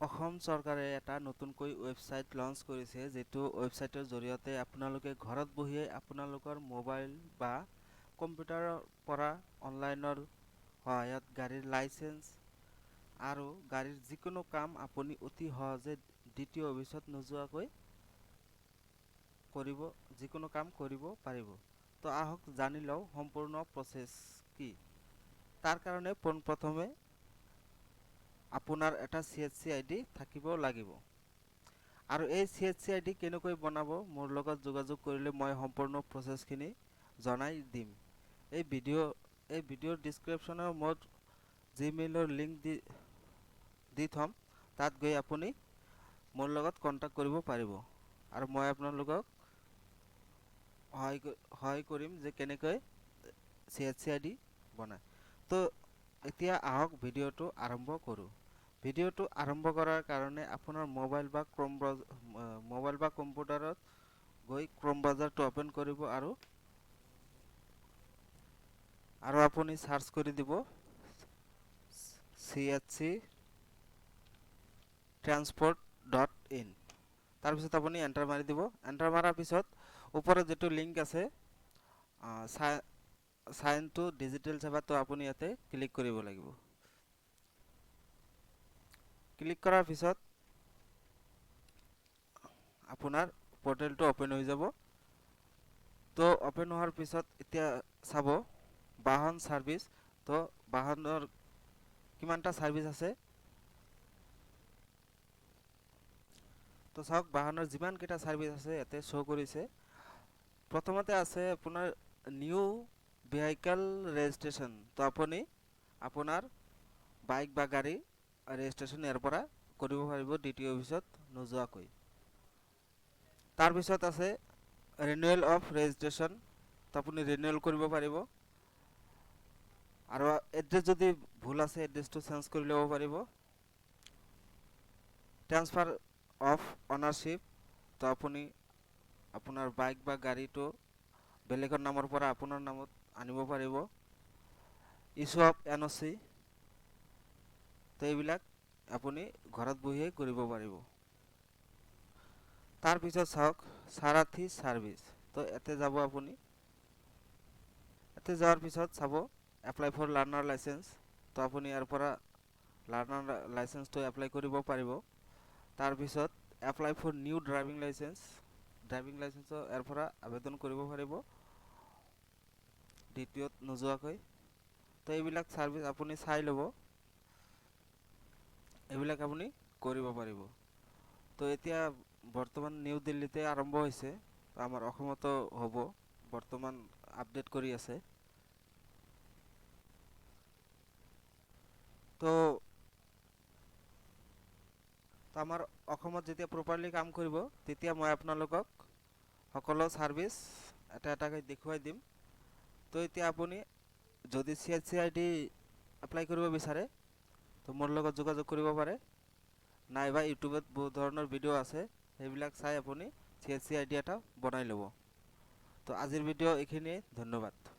অসম চৰকাৰে এটা নতুনকৈ ৱেবছাইট লঞ্চ কৰিছে, যেটো ৱেবছাইটৰ জৰিয়তে আপোনালোকে ঘৰত বহিয়ে আপোনালোকৰ মোবাইল বা কম্পিউটাৰৰ পৰা অনলাইনৰ সহায়ত গাড়ীৰ লাইসেন্স আৰু গাড়ীৰ যিকোনো কাম আপুনি অতি সহজে দ্বিতীয় অফিচত নোযোৱাকৈ যিকোনো কাম কৰিব পাৰিব। তো আহক জানি লওঁ সম্পূৰ্ণ প্ৰচেছ কি। তাৰ কাৰণে পোনপ্ৰথমে আপোনাৰ এটা CSC ID থাকিব লাগিব। আৰু এই CSC ID কেনেকৈ বনাব মোৰ লগত যোগাযোগ কৰিলে মই সম্পূৰ্ণ প্ৰচেছখিনি জনাই দিম। এই ভিডিঅ'ৰ ডেসক্ৰিপচনৰ মোৰ জিমেইলৰ লিংক দি থম, তাত গৈ আপুনি মোৰ লগত কন্টাক্ট কৰিব পাৰিব আৰু মই আপোনালোকক সহায় কৰিম যে কেনেকৈ CSC ID বনায়। তো এতিয়া আহক ভিডিঅ'টো আৰম্ভ কৰোঁ। ভিডিঅ'টো আৰম্ভ কৰাৰ কাৰণে আপোনাৰ মোবাইল বা কম্পিউটাৰত গৈ ক্ৰোম ব্ৰাউজাৰটো ওপেন কৰিব আৰু আপুনি সাৰ্চ কৰি দিব CSC transport.in। তাৰপিছত আপুনি এন্টাৰ মাৰি দিব। এন্টাৰ মাৰাৰ পিছত ওপৰত যেটো লিংক আছে সাইন টু ডিজিটেল সেৱা, তো আপুনি ইয়াতে ক্লিক কৰিব লাগিব। ক্লিক কৰাৰ পিছত আপোনাৰ পোৰ্টেলটো ওপেন হৈ যাব। তো ওপেন হোৱাৰ পিছত এতিয়া চাব বাহন সাৰ্ভিস। তো বাহনৰ কিমানটা সাৰ্ভিস আছে। তো চাওক বাহনৰ যিমান কেইটা সাৰ্ভিস আছে ইয়াতে শো কৰিছে। প্ৰথমতে আছে আপোনাৰ নিউ ভেহিকল ৰেজিষ্ট্ৰেশ্যন। তো আপুনি আপোনাৰ বাইক বা গাড়ী ৰেজিষ্ট্ৰেশ্যন ইয়াৰ পৰা কৰিব পাৰিব দ্বিতীয় অফিচত নোযোৱাকৈ। তাৰপিছত আছে ৰিনিউৱেল অফ ৰেজিষ্ট্ৰেশ্যন। তো আপুনি ৰিনিউৱেল কৰিব পাৰিব। আৰু এড্ৰেছ যদি ভুল আছে এড্ৰেছটো চেঞ্জ কৰি ল'ব পাৰিব। Transfer of ownership. তো আপুনি আপোনাৰ বাইক বা গাড়ীটো বেলেগৰ নামৰ পৰা আপোনাৰ নামত আনিব পাৰিব। Issue of NOC। তো এইবিলাক আপুনি ঘৰত বহিয়ে কৰিব পাৰিব। তাৰপিছত চাওক সাৰথি সাৰ্ভিস। তো ইয়াতে যাব আপুনি। ইয়াতে যোৱাৰ পিছত চাব এপ্লাই ফৰ লাৰ্ণাৰ লাইসেন্স। তো আপুনি ইয়াৰ পৰা লাৰ্ণাৰ লাইসেন্সটো এপ্লাই কৰিব পাৰিব। তাৰপিছত apply for new driving licence. Driving লাইসেন্সৰ ইয়াৰ পৰা আবেদন কৰিব পাৰিব দ্বিতীয়ত নোযোৱাকৈ। তো এইবিলাক সাৰ্ভিস আপুনি চাই ল'ব। এইবিলাক আপুনি কৰিব পাৰিব। তো এতিয়া বৰ্তমান নিউ দিল্লীতে আৰম্ভ হৈছে। আমাৰ অসমতো হ'ব, বৰ্তমান আপডেট কৰি আছে। তো আমাৰ অসমত যেতিয়া প্ৰপাৰলি কাম কৰিব তেতিয়া মই আপোনালোকক সকলো সাৰ্ভিস এটা এটাকৈ দেখুৱাই দিম। তো এতিয়া আপুনি যদি CSC ID এপ্লাই কৰিব বিচাৰে তো মোৰ লগত যোগাযোগ কৰিব পাৰে, নাইবা ইউটিউবত বহুত ধৰণৰ ভিডিঅ' আছে, সেইবিলাক চাই আপুনি CSC ID এটা বনাই ল'ব। তো আজিৰ ভিডিঅ' এইখিনিয়ে, ধন্যবাদ।